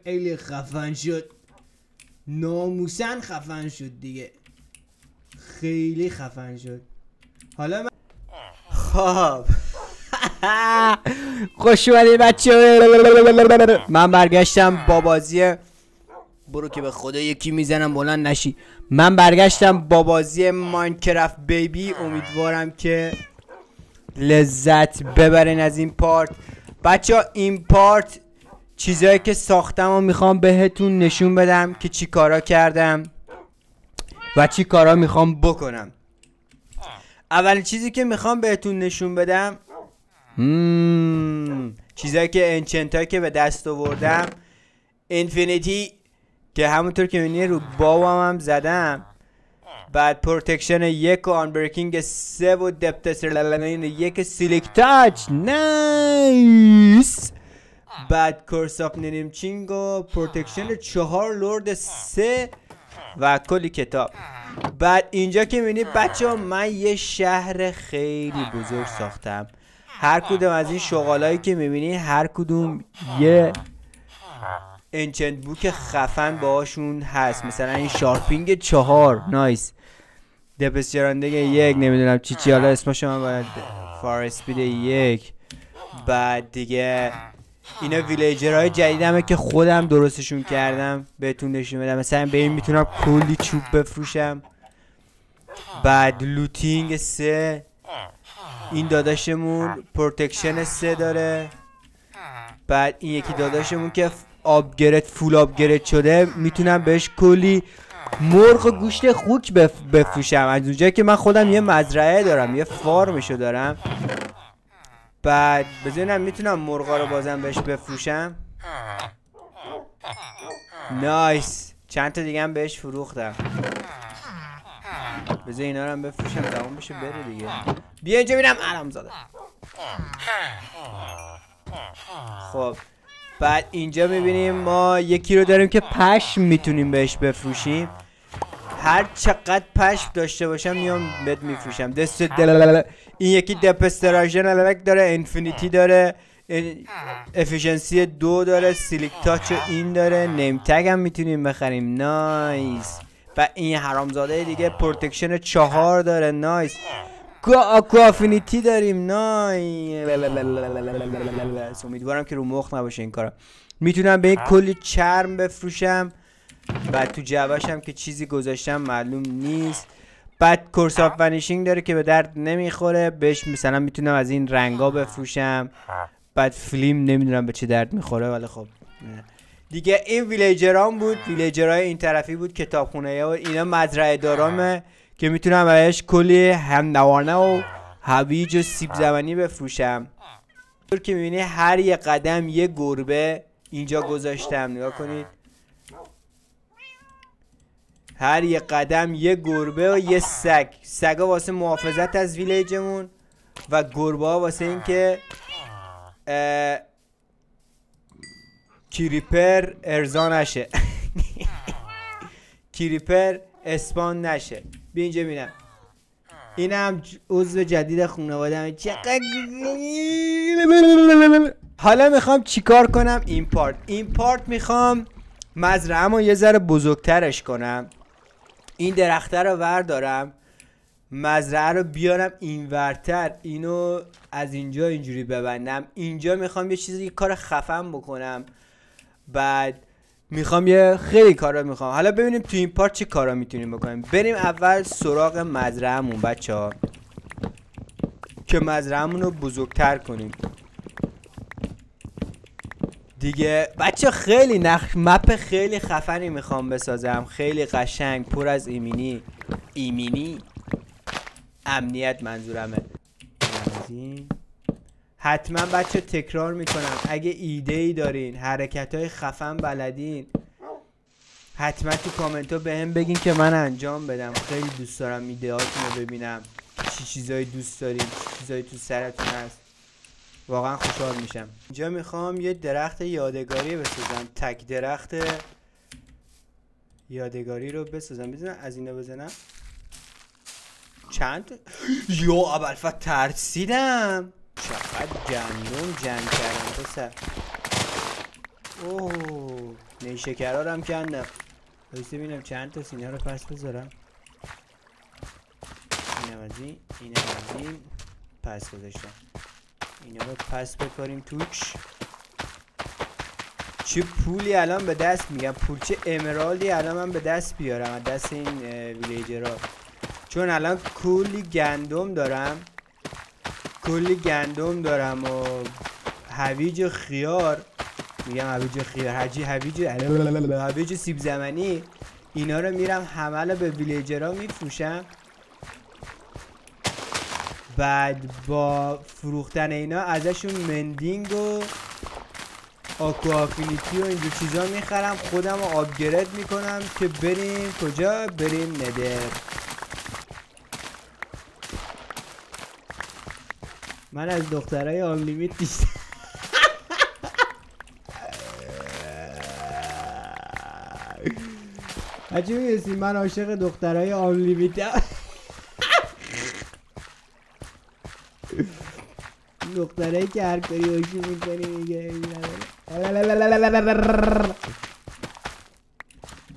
خیلی خفن شد، ناموسن خفن شد دیگه، خیلی خفن شد. حالا من خب خوش اومدید بچه. من برگشتم با بازی، برو که به خدا یکی میزنم بلند نشی. من برگشتم با بازی ماینکرافت بیبی. امیدوارم که لذت ببرین از این پارت بچه ها. این پارت چیزایی که ساختم و میخوام بهتون نشون بدم که چی کارا کردم و چی کارا میخوام بکنم. اولین چیزی که میخوام بهتون نشون بدم چیزایی که انچنت هایی که به دست آوردم. اینفینیتی که همونطور که میبینید رو باوام هم زدم. بعد پروتکشن 1 و آنبریکینگ 3 و دپت 1 سیلیک تاچ نایس. بعد کورس آف نینیمچینگ و پروتکشن 4 لورد 3 و کلی کتاب. بعد اینجا که میبینید بچه ها من یه شهر خیلی بزرگ ساختم. هر کدوم از این شغالایی که میبینید هر کدوم یه انچنت بوک خفن باهاشون هست. مثلا این شارپینگ 4 نایس، دپس جراندگ 1 نمیدونم چی حالا اسمشو من باید، فار اسپید 1. بعد دیگه اینا ویلیجرهای جدیدمه که خودم درستشون کردم بهتون نشون بدم. مثلا به این میتونم کلی چوب بفروشم. بعد لوتینگ 3. این داداشمون پروتکشن 3 داره. بعد این یکی داداشمون که آپگرید فول آپگرید شده میتونم بهش کلی مرغ و گوشت خوک بفروشم. از اونجایی که من خودم یه مزرعه دارم، یه فارمشو دارم. بعد بزنم میتونم مرغا رو بازم بهش بفروشم. نایس. چند تا دیگه هم بهش فروختم. بذار اینا رو هم بفروشم تمام بشه بره دیگه. بیا اینجا ببینم حرامزاده. خب بعد اینجا میبینیم ما یکی رو داریم که پشم میتونیم بهش بفروشیم. هر چقدر پشم داشته باشم میام بهت میفروشم. دست این یکی دپستراژن داره، اینفینیتی داره، افیشنسی 2 داره، سیلیک تاچ این داره، نیم تگ هم میتونیم بخریم نایس. و این حرامزاده دیگه پروتکشن 4 داره نایس. افینیتی داریم نایس. امیدوارم که رو مخ نباشه این کارا. میتونم به این کلی چرم بفروشم. بعد تو جعبش هم که چیزی گذاشتم معلوم نیست. بعد کورس آف ونیشینگ داره که به درد نمیخوره، بهش مثلا میتونم از این رنگا بفروشم. بعد فیلم نمیدونم به چه درد میخوره ولی خب دیگه. این ویلیجرام بود، ویلیجرای این طرفی بود، کتابخونه ها. اینا مزرعه دارامه که میتونم بهش کلی همنوانه و هویج و سیب زمینی بفروشم. طور که میبینی هر یه قدم یه گربه اینجا گذاشتم. نگاه کنید هر یه قدم یه گربه و یه سگ. سگا واسه محافظت از ویلیجمون و گربه ها واسه این که کریپر ارضا نشه. کریپر اسپان نشه. بیا اینجا ببینم. این هم عضو جدید خانواده‌ام. حالا میخوام چیکار کنم؟ این پارت میخوام مزرعه‌مو یه ذره بزرگترش کنم. این درخته رو وردارم، مزرعه رو بیارم اینورتر، اینو از اینجا اینجوری ببندم. اینجا میخوام یه چیزی، یه کار خفن بکنم. بعد میخوام یه خیلی کارا میخوام. حالا ببینیم تو این پارت چه کارا میتونیم بکنیم. بریم اول سراغ مزرعه‌مون بچه‌ها که مزرعه‌مون رو بزرگتر کنیم دیگه. بچه خیلی مپ خیلی خفنی میخوام بسازم، خیلی قشنگ، پر از ایمنی امنیت منظورمه. حتما بچه تکرار میکنم، اگه ایده ای دارین، حرکت های خفن بلدین، حتما تو کامنت ها بهم بگین که من انجام بدم. خیلی دوست دارم ایدهاتون رو ببینم، چی چیزایی دوست دارین، چی چیزایی تو سرتون هست. واقعا خوشحال میشم. اینجا میخوام یه درخت یادگاری بسازم، تک درخت یادگاری رو بسازم. بزنم از اینا بزنم چند تا. یا ابوالفضل ترسیدم، چقدر گندم جمع کردم پسر. اوه سینه شکرها رو هم کندم. بایسته ببینم چند تا سینه رو پس بذارم. اینم از این پس گذاشتم. اینا رو پس بکاریم توش. چه پولی الان به دست میگم، پول چه امرالدی الان من به دست بیارم از دست این ویلیجرها، چون الان کلی گندم دارم و هویج و خیار، میگم هویج و خیار، هویج سیب زمینی، اینا رو میرم همه رو به ویلیجرها میفروشم. بعد با فروختن اینا ازشون مندینگ و آکوافینیتی و اینجور چیزا میخرم، خودم رو آپگرید میکنم که بریم کجا؟ بریم ندر. من از دخترای آن لیمیت بیشتر هرچی میرسیم من عاشق دخترای آن لیمیتم. دخترایی که هر کاری باشی میکنی میگه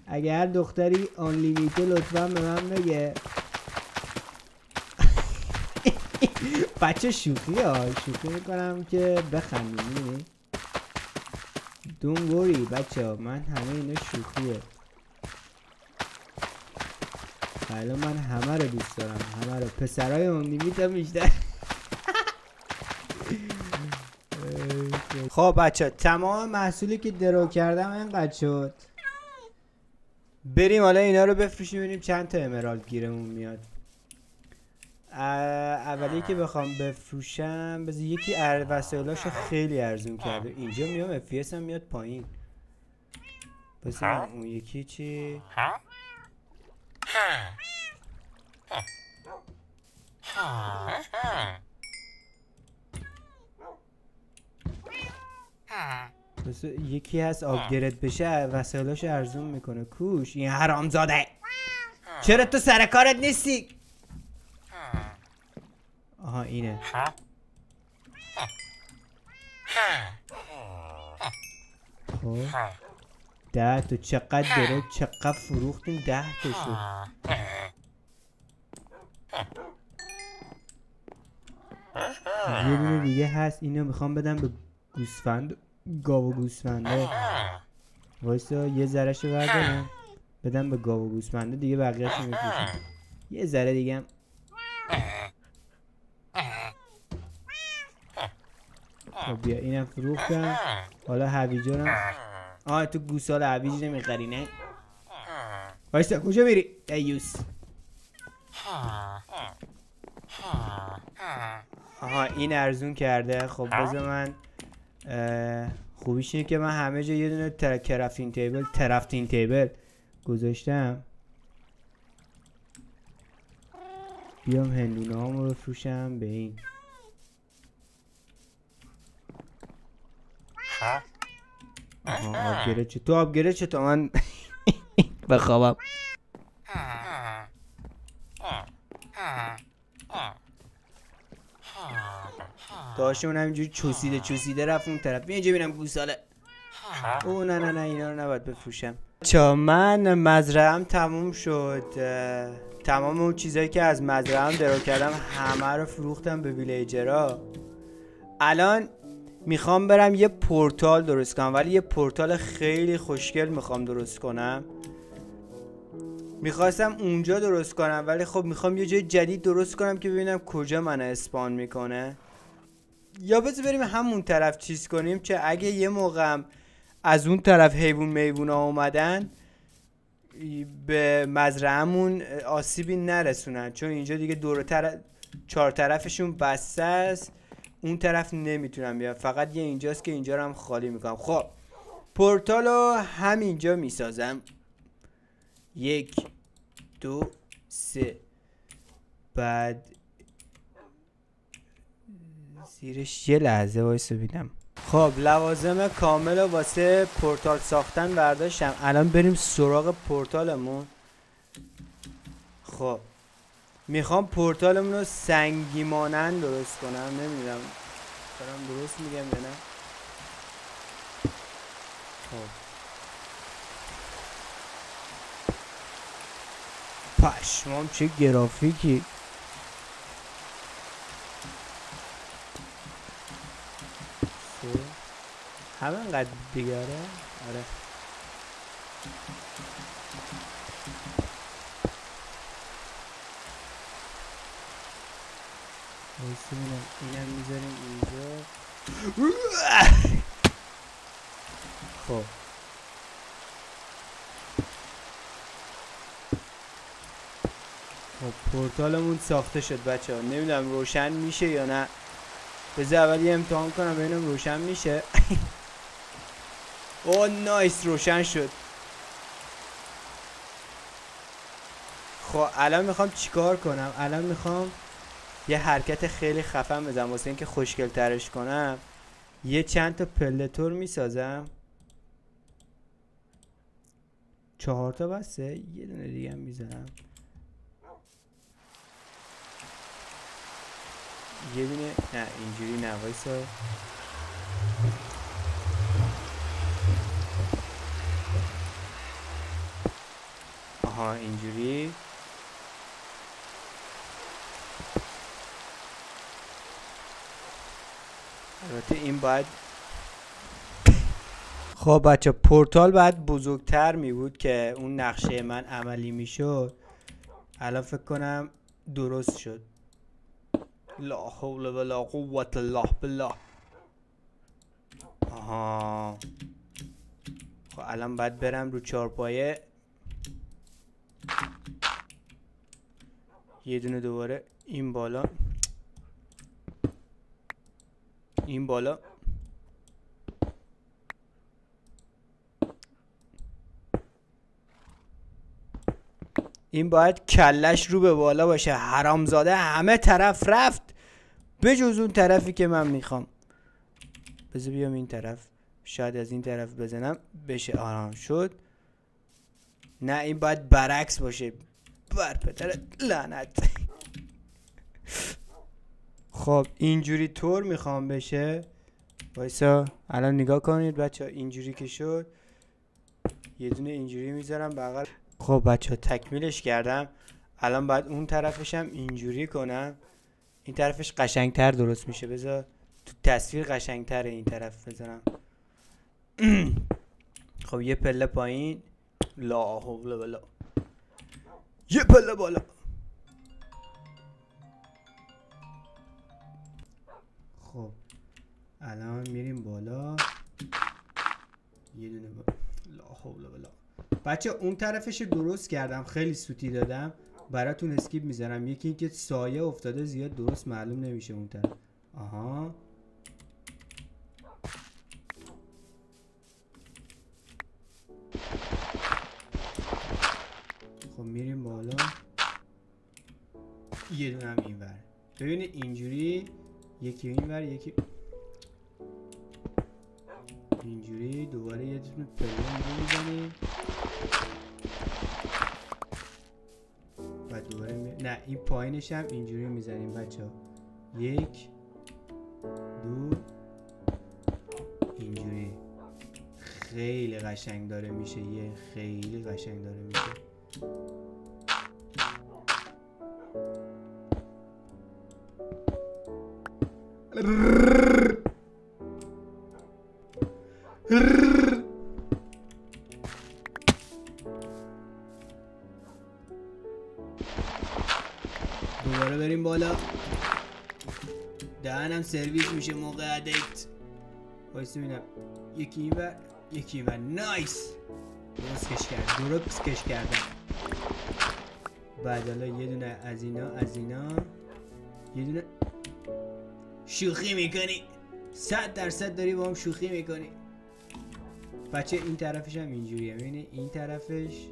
اگه هر دختری آن لیمیته لطفا به من بگه. بچه شوخی میکنم که بخندیم. Don't worry بچه ها، من همه اینا شوخیه. حالا من همه رو دوست دارم، همه رو، پسرای آن لیمیت هم بیشتر. خب بچه تمام محصولی که درو کردم اینقدر شد. بریم حالا اینا رو بفروشیم ببینیم چند تا امرالد گیرمون میاد. اولی که بخوام بفروشم بذار یکی وسایلاشو خیلی ارزون کرده. اینجا میام FPS هم میاد پایین. بذار اون یکی چی؟ یکی هست آپگرید بشه وسایلاشو ارزون میکنه. کوش این حرامزاده، چرا تو سر کارت نیستی؟ آها اینه. خب 10 تا چقدر داره، چقدر فروختیم؟ 10 تا شد. یه دونه دیگه هست، اینو میخوام بدم به گوسفند، گاو و گوسفنده. وایسا یه ذرهشو بردارم بدم به گاو و گوسفنده دیگه، بقیه‌شو میفروشم. یه ذره دیگه هم. خب بیا اینم فروختم. حالا هویجارم. تو گوساله هویج نمیخری نه؟ وایسا کجا میری؟ دیوس. آها این ارزون کرده. خب بذار من خوبیش اینه که من همه جا یه دونه ترافتین تیبل گذاشتم. بیام هندونه هامو بفروشم به این. آپگرید چه؟ تو آپگرید چه؟ تا من بخوابم. داشتمون همینجوری چوسیده رفت اون طرف. اینجا بینم گوساله. او نه اینا رو نباید بفروشم. من مزرعه‌ام تموم شد. تمام اون چیزایی که از مزرعه‌ام درو کردم همه رو فروختم به ویلیجرها. الان میخوام برم یه پورتال درست کنم، ولی یه پورتال خیلی خوشگل میخوام درست کنم. میخواستم اونجا درست کنم ولی خب میخوام یه جای جدید درست کنم که ببینم کجا من اسپان میکنه. یا بذار بریم همون طرف چیز کنیم که اگه یه موقعم از اون طرف میوونا اومدن به مزرعه‌مون آسیبی نرسونن، چون اینجا دیگه چهار طرفشون بسته است. اون طرف نمیتونم بیام، فقط یه اینجاست که اینجا رو هم خالی میکنم. خب پورتالو همینجا میسازم. 1 2 3. بعد زیرش یه لحظه وایسا ببینم. خب لوازم کامل واسه پورتال ساختن برداشتم. الان بریم سراغ پورتالمون. خب میخوام پورتالمون رو سنگی مانند درست کنم. نمیدونم دارم درست میگم یا نه. خب پشمام چه گرافیکی. همه قد دیگه. آره اینم میذاریم اینجا. خب پورتالمون ساخته شد بچه ها. نمیدونم روشن میشه یا نه. بذار اول یه امتحان کنم ببینم روشن میشه. اوه نایس روشن شد. خب الان میخوام چیکار کنم؟ الان میخوام یه حرکت خیلی خفن بزنم واسه اینکه خوشگل ترش کنم. یه چند تا پلتور میسازم. 4 تا بسه. یه دونه دیگه هم میذارم. یه دونه نه اینجوری نه وایسا. آها اینجوری. البته این باید خب بچه پورتال باید بزرگتر می بود که اون نقشه من عملی می شد. الان فکر کنم درست شد. لا حول ولا قوة الا بالله. آها خب الان باید برم رو 4 پایه. یه دونه دوباره این بالا این بالا. این باید کلش رو به بالا باشه. حرامزاده همه طرف رفت بجز اون طرفی که من میخوام. بذار بیام این طرف. شاید از این طرف بزنم بشه. آرام شد. نه این باید برعکس باشه. بر پدر لعنت. خب اینجوری طور میخوام بشه. وایسا الان نگاه کنید بچه ها. اینجوری که شد یه دونه اینجوری میذارم بغل. خب بچه ها تکمیلش کردم. الان باید اون طرفش هم اینجوری کنم. این طرفش قشنگتر درست میشه. بذار تو تصویر قشنگتره این طرف بذارم. خب یه پله پایین. لا حول ولا. یه پله بالا. خب الان میریم بالا. یه دونه لا حول ولا. بچه اون طرفش درست کردم. خیلی سوتی دادم براتون اسکیپ میذارم. یکی اینکه سایه افتاده زیاد درست معلوم نمیشه اون طرف. آها خب میریم بالا. یه دونه هم این ور. ببینید اینجوری یکی این ور یکی اینجوری. دوباره یه دونه پله اینجوری میزنیم و دوباره نه این پایینش هم اینجوری میزنیم بچه ها. 1 2 اینجوری. خیلی قشنگ داره میشه. خیلی قشنگ داره میشه. دوباره بریم بالا. دهنم سرویس میشه موقع ادیت. وایس ببینم. یکی این ور یکی این ور. نایس. درست کش کردم. بعد حالا یه دونه از اینا یه دونه. شوخی میکنی 100% داری با هم شوخی میکنی بچه. این طرفش هم اینجوریه. ببینید این طرفش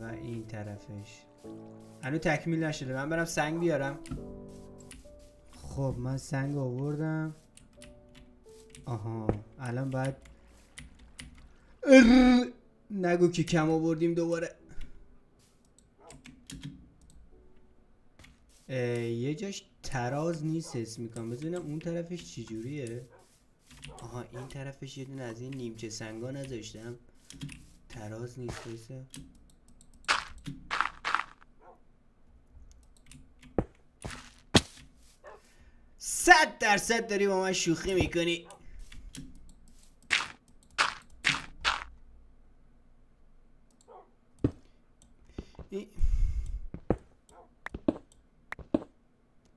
و این طرفش هنوز تکمیل نشده. من برم سنگ بیارم. خب من سنگ آوردم. آها الان باید نگو که کم آوردیم دوباره. یه جاش تراز نیست حس میکنم. بزنم اون طرفش چی جوریه. آها این طرفش یه دونه از این نیمچه سنگا نذاشتم. تراز نیست. 100% داری با من شوخی میکنی.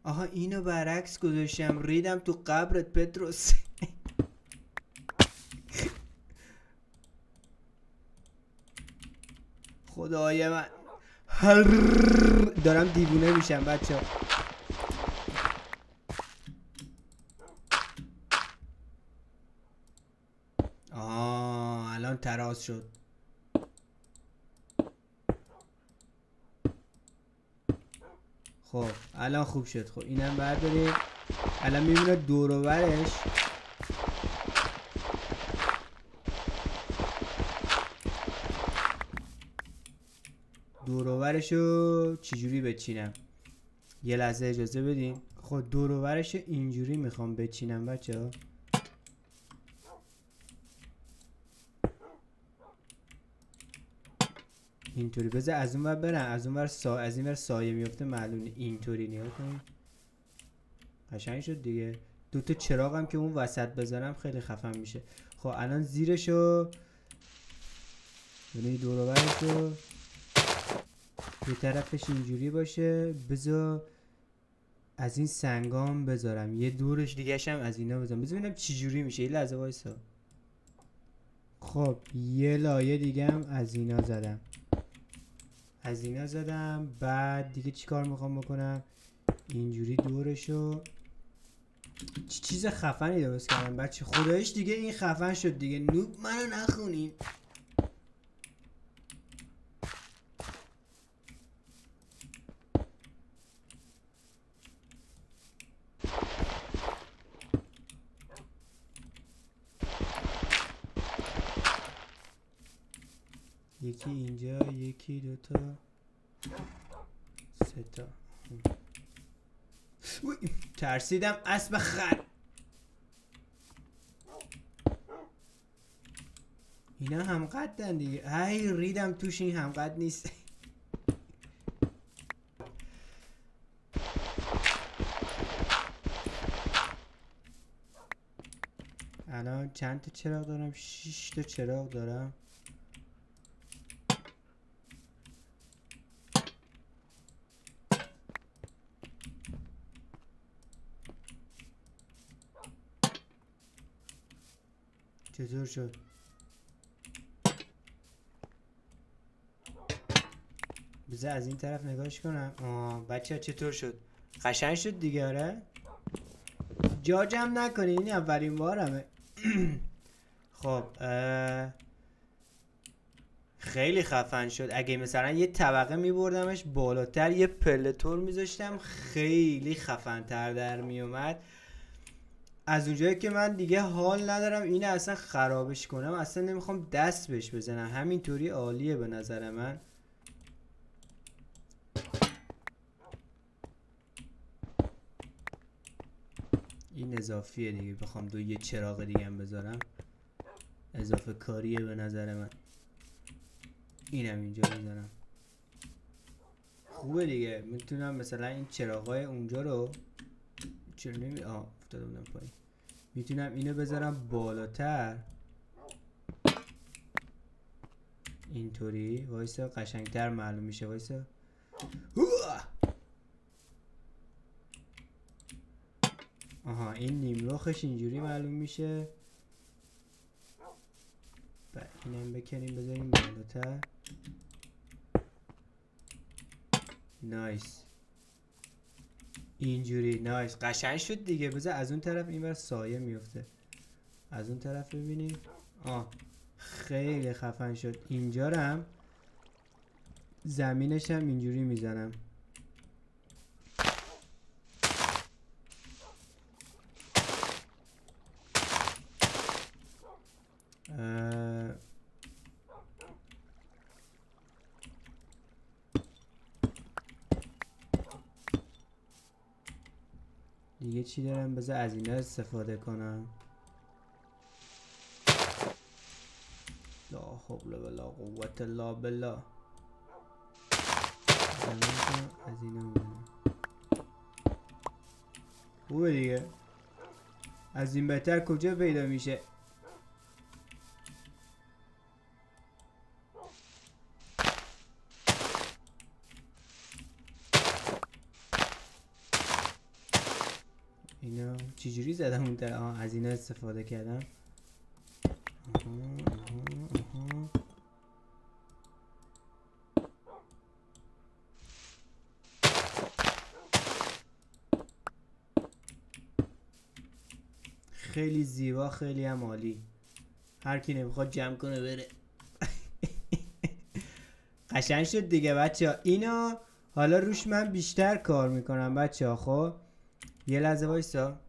آها اینو برعکس گذاشتم، ریدم تو قبرت پتروس. خدای من دارم دیوونه میشم بچه. الان تراز شد. خب الان خوب شد. خب اینم برداریم. الان میبینه دور و برش دوروبرشو چجوری بچینم. یه لحظه اجازه بدین. خب دوروبرشو اینجوری میخوام بچینم بچه ها. اینطوری. بذار از اون ور برم. از اون ور از این ور سایه میفته معلومه. اینطوری نگاه کنید قشنگ شد دیگه. دوتا چراغم که اون وسط بذارم خیلی خفن میشه. خب الان زیرشو دور و برشو یه طرفش اینجوری باشه. بذار از این سنگام بذارم یه دورش دیگه هم از اینا بذارم. بذار ببینم چی جوری میشه. یه لحظه وایسا. خب یه لایه دیگه هم از اینا زدم. بعد دیگه چی کار میخوام بکنم؟ اینجوری دورشو چیز خفنی درست کردم بچه. خدایش دیگه این خفن شد دیگه. نوب منو نخونین. یکی اینجا، یکی دوتا، سه تا. ترسیدم اسب خر. اینا هم قدن دیگه. ای ریدم توش. این هم قد نیست. الان چند تا چراغ دارم؟ 6 تا چراغ دارم. چطور شد؟ بذار از این طرف نگاهش کنم. بچه ها چطور شد؟ قشنگ شد دیگه. آره جا جمع نکنین. این اولین بارمه. خب خیلی خفن شد. اگه مثلا یه طبقه میبردمش بالاتر، یه پلتور میذاشتم، خیلی خفن تر در میومد. از اونجایی که من دیگه حال ندارم اینه اصلا خرابش کنم. اصلا نمیخوام دست بهش بزنم. همینطوری عالیه به نظر من. این اضافیه دیگه. بخوام یه چراغ دیگه هم بذارم اضافه کاریه به نظر من. اینم اینجا بذارم خوبه دیگه. میتونم مثلا این چراغای اونجا رو چرا افتاده بودم پایین. میتونم اینو بذارم بالاتر اینطوری. وایسا قشنگتر معلوم میشه. وایسا. آها این نیمرخش اینجوری معلوم میشه. بعد اینم بکنیم بذاریم بالاتر. نایس. اینجوری نایس. قشنگ شد دیگه. بذار از اون طرف اینور سایه میفته. از اون طرف ببینیم. خیلی خفن شد. اینجا هم زمینش هم اینجوری میزنم. دیگه چی دارم؟ بذار از اینا استفاده کنم. لا حول ولا قوة الا بالله. از اینا میزنم. خوبه دیگه. از این بهتر کجا پیدا میشه؟ اینا چجوری زدم اون در از اینا استفاده کردم. خیلی زیبا، خیلی هم عالی. هر کی نمیخواد جمع کنه بره. قشنگ شد دیگه بچه ها. اینا حالا روش من بیشتر کار میکنم بچه ها. خب یه لحظه وایسا.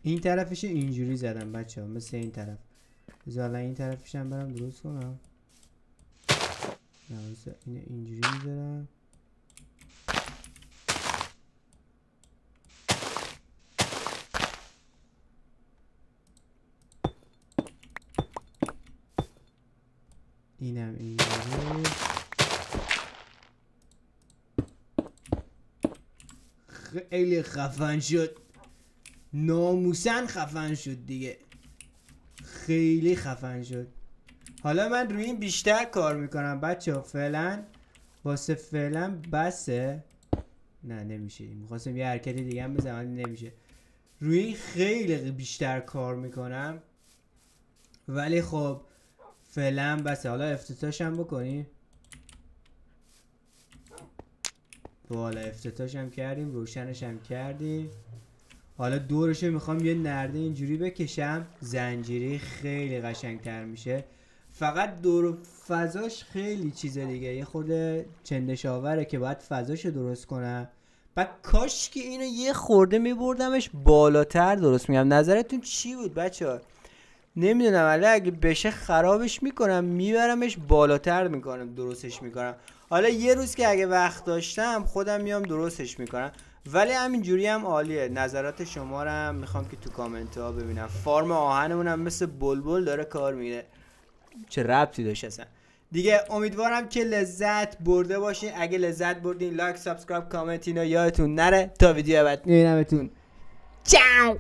این طرفش اینجوری زدم بچه ها، مثل این طرف. حالا این طرفش هم برم درست کنم. نه وایسا، اینو اینجوری میذارم. اینم اینجوری. خیلی خفن شد، ناموسن خفن شد دیگه، خیلی خفن شد. حالا من روی این بیشتر کار میکنم بچه ها. فعلا واسه فعلا بسه. نه نمیشه، میخواستم یه حرکت دیگه هم بزنم نمیشه. روی این خیلی بیشتر کار میکنم ولی خب فعلا بسه. حالا افتتاش هم بکنیم. حالا افتتاش هم کردیم، روشنش هم کردیم. حالا دورشو میخوام یه نرده اینجوری بکشم زنجیری، خیلی قشنگتر میشه. فقط دور و فضاش خیلی چیز دیگه، یه خورده چندش آوره که باید فضاشو درست کنم. بعد کاش که اینو یه خورده میبردمش بالاتر. درست میگم؟ نظرتون چی بود بچه ها؟ نمیدونم، ولی اگه بشه خرابش میکنم، میبرمش بالاتر میکنم، درستش میکنم. حالا یه روز که اگه وقت داشتم خودم میام درستش میکنم. ولی همینجوری هم عالیه. نظرات شما رو هم میخوام که تو کامنت ها ببینم. فارم آهنمون هم مثل بلبل داره کار میره. چه ربطی داشت اصلا دیگه. امیدوارم که لذت برده باشین. اگه لذت بردین لایک، سابسکرایب، کامنت اینا یادتون نره. تا ویدیو بعد میبینمتون. چاو.